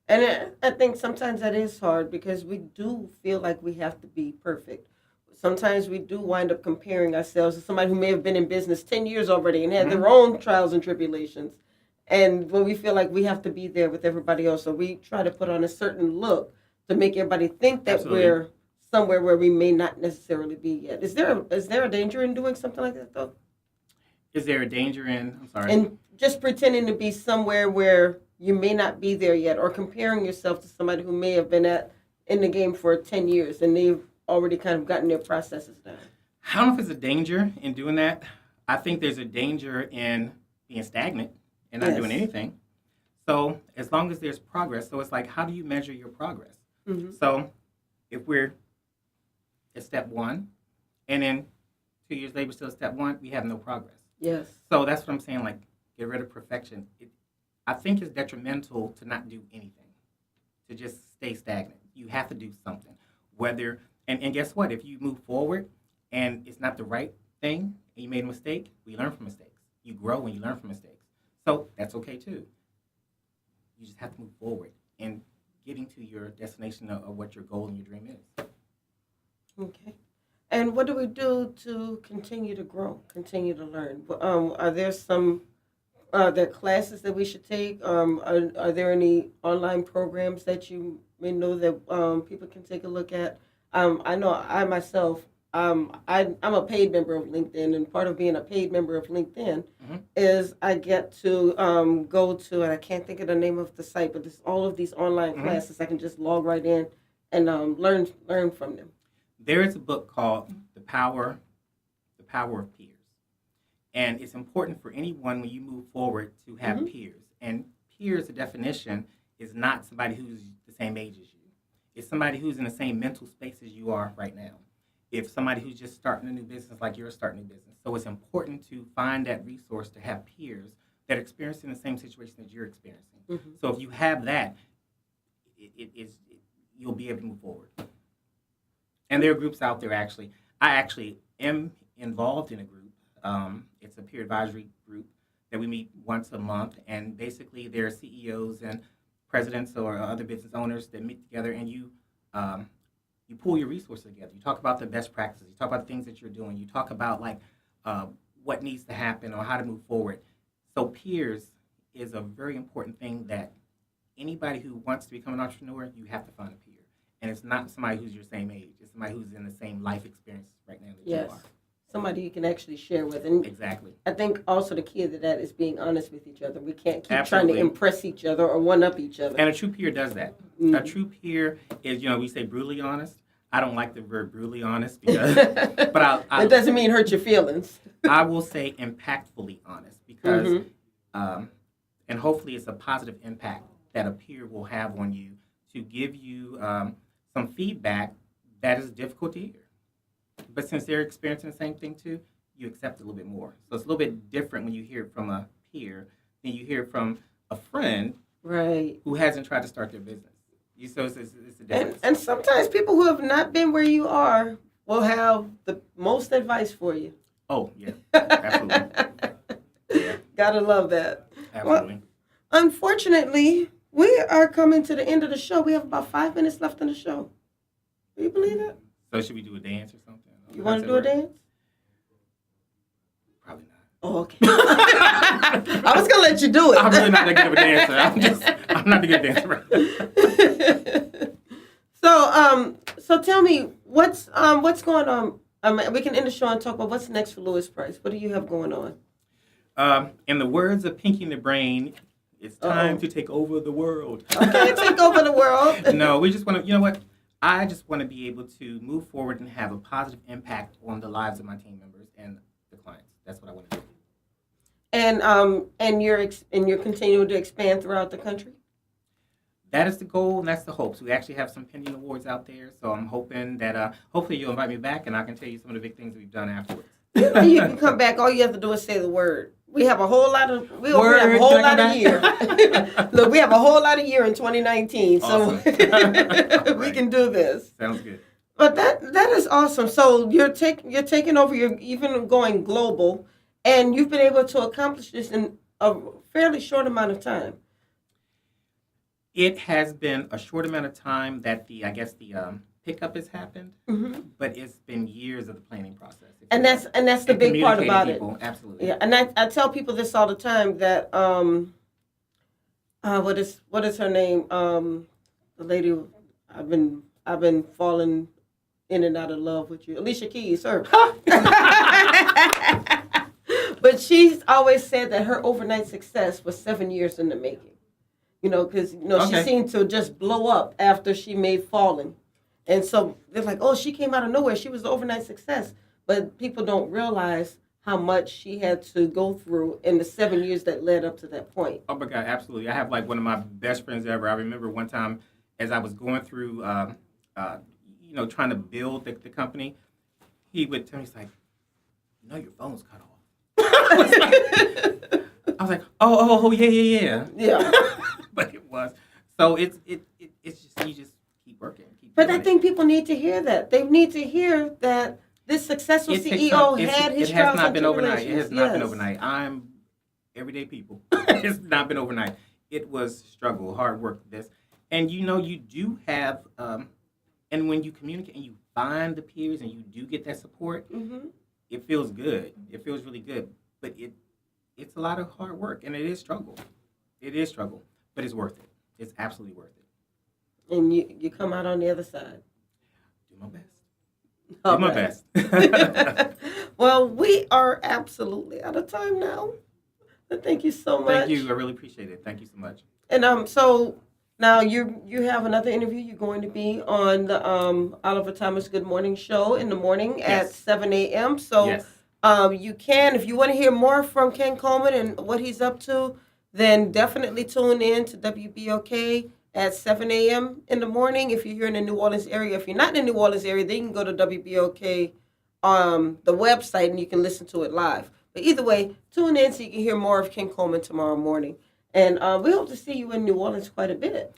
And I think sometimes that is hard because we do feel like we have to be perfect. Sometimes we do wind up comparing ourselves to somebody who may have been in business 10 years already and had their own trials and tribulations. And when we feel like we have to be there with everybody else, so we try to put on a certain look to make everybody think that we're somewhere where we may not necessarily be yet. Is there a danger in doing something like that, though? Is there a danger in, I'm sorry? And just pretending to be somewhere where you may not be there yet, or comparing yourself to somebody who may have been in the game for 10 years and they've already kind of gotten their processes down. I don't know if it's a danger in doing that. I think there's a danger in being stagnant and not doing anything. So as long as there's progress, so it's like, how do you measure your progress? Mm-hmm. So if we're at step 1, and then 2 years later we're still at step 1, we have no progress. Yes. So that's what I'm saying, like, get rid of perfection. I think it's detrimental to not do anything, to just stay stagnant. You have to do something. And guess what? If you move forward and it's not the right thing and you made a mistake, we learn from mistakes. You grow when you learn from mistakes. So that's okay too. You just have to move forward and getting to your destination of what your goal and your dream is. Okay. And what do we do to continue to grow, continue to learn? Are there there classes that we should take? Are there any online programs that you may know that people can take a look at? I know I myself, I'm a paid member of LinkedIn, and part of being a paid member of LinkedIn is I get to go to, and I can't think of the name of the site, but there's all of these online classes. I can just log right in and learn from them. There is a book called The Power of Peers. And it's important for anyone when you move forward to have peers. And peers, the definition, is not somebody who's the same age as you. It's somebody who's in the same mental space as you are right now. If somebody who's just starting a new business like you're starting a new business. So it's important to find that resource to have peers that are experiencing the same situation that you're experiencing. So if you have that, you'll be able to move forward. And there are groups out there actually. I actually am involved in a group. It's a peer advisory group that we meet once a month, and basically there are CEOs and presidents or other business owners that meet together, and you pull your resources together. You talk about the best practices. You talk about the things that you're doing. You talk about what needs to happen or how to move forward. So peers is a very important thing that anybody who wants to become an entrepreneur, you have to find a peer. And it's not somebody who's your same age. It's somebody who's in the same life experience right now that you are. Somebody you can actually share with. And exactly. I think also the key to that is being honest with each other. We can't keep trying to impress each other or one-up each other. And a true peer does that. A true peer is, we say brutally honest. I don't like the word brutally honest because, but it doesn't mean hurt your feelings. I will say impactfully honest because, and hopefully it's a positive impact that a peer will have on you to give you some feedback that is difficult to hear. But since they're experiencing the same thing too, you accept it a little bit more. So it's a little bit different when you hear it from a peer than you hear it from a friend who hasn't tried to start their business. So it's a difference. And sometimes people who have not been where you are will have the most advice for you. Oh, yeah. Absolutely. Yeah. Gotta love that. Absolutely. Well, unfortunately, we are coming to the end of the show. We have about 5 minutes left in the show. Do you believe that? So should we do a dance or something? You want to do a dance? Probably not. Oh, okay. I was gonna let you do it. I'm really not that good of a dancer. I'm not a good dancer. So tell me what's going on. We can end the show and talk about what's next for Lewis Price. What do you have going on? In the words of Pinky and the Brain, it's time to take over the world. Okay, take over the world. No, we just want to. You know what? I just want to be able to move forward and have a positive impact on the lives of my team members and the clients. That's what I want to do. And you're continuing to expand throughout the country? That is the goal, and that's the hope. So we actually have some pending awards out there. So I'm hoping that hopefully you'll invite me back, and I can tell you some of the big things we've done afterwards. You can come back. All you have to do is say the word. We have a whole lot of year. Look, we have a whole lot of year in 2019, awesome. So we can do this. Sounds good. But that is awesome. So you're taking over. You're even going global, and you've been able to accomplish this in a fairly short amount of time. It has been a short amount of time that the pickup has happened, but it's been years of the planning process. And that's the big part about it. Absolutely. Yeah, and I tell people this all the time that what is her name? The lady I've been falling in and out of love with you, Alicia Keys, her. But she's always said that her overnight success was 7 years in the making. Because she seemed to just blow up after she made Falling. And so they're like, oh, she came out of nowhere. She was the overnight success. But people don't realize how much she had to go through in the 7 years that led up to that point. Oh, my God, absolutely. I have, one of my best friends ever. I remember one time as I was going through, trying to build the company, he would tell me, he's like, your phone's cut off. I was like, oh, yeah. Yeah. But it was. So it's just, you just keep working. But I think people need to hear that. They need to hear that this successful CEO had his trials and tribulations. It has not been overnight. It has not been overnight. I'm everyday people. It's not been overnight. It was struggle, hard work, this. And you do have, and when you communicate and you find the peers and you do get that support, it feels good. It feels really good. But it's a lot of hard work, and it is struggle. It is struggle, but it's worth it. It's absolutely worth it. And you come out on the other side. Do my best. All Do my right. best. Well, we are absolutely out of time now. But thank you so much. Thank you. I really appreciate it. Thank you so much. And so now you have another interview. You're going to be on the Oliver Thomas Good Morning Show in the morning at 7 a.m. So Yes. you can, if you want to hear more from Ken Coleman and what he's up to, then definitely tune in to WBOK at 7 a.m. in the morning if you're here in the New Orleans area. If you're not in the New Orleans area, then you can go to WBOK, the website, and you can listen to it live. But either way, tune in so you can hear more of Ken Coleman tomorrow morning. And we hope to see you in New Orleans quite a bit.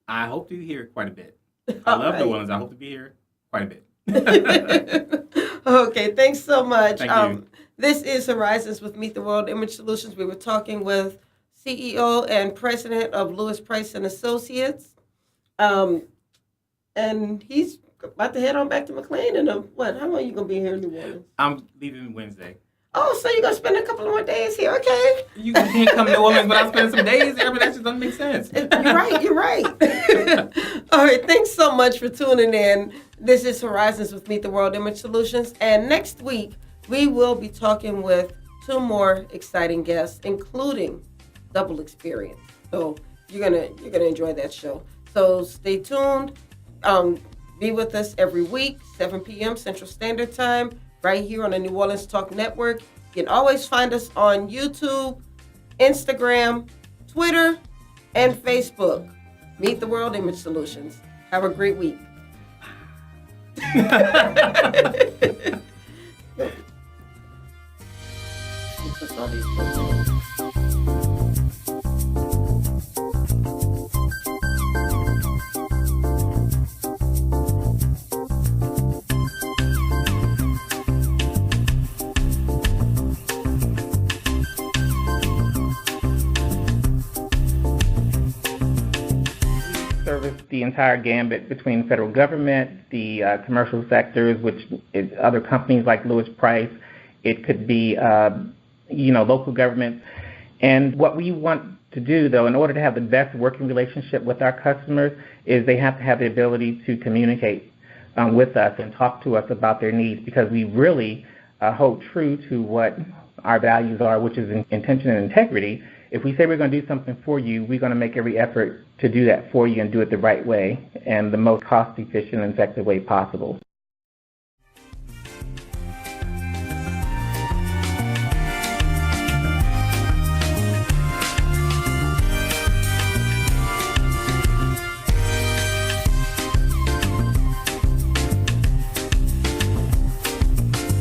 I hope to be here quite a bit. I love New Orleans. I hope to be here quite a bit. Okay, thanks so much. Thank you. This is Horizons with Meet the World Image Solutions. We were talking with CEO and President of Lewis Price and Associates. And he's about to head on back to McLean in how long are you going to be here in New Orleans? I'm leaving Wednesday. Oh, so you're going to spend a couple of more days here, okay. You can't come to New Orleans without spending some days here, but that just doesn't make sense. You're right. All right, thanks so much for tuning in. This is Horizons with Meet the World Image Solutions. And next week, we will be talking with 2 more exciting guests, including Double Experience. So you're gonna enjoy that show. So stay tuned. Be with us every week, 7 p.m. Central Standard Time, right here on the New Orleans Talk Network. You can always find us on YouTube, Instagram, Twitter, and Facebook. Meet the World Image Solutions. Have a great week. Service the entire gambit between federal government, the commercial sectors, which is other companies like Lewis Price. It could be, local governments. And what we want to do, though, in order to have the best working relationship with our customers, is they have to have the ability to communicate with us and talk to us about their needs, because we really hold true to what our values are, which is intention and integrity. If we say we're going to do something for you, we're going to make every effort to do that for you and do it the right way and the most cost-efficient and effective way possible.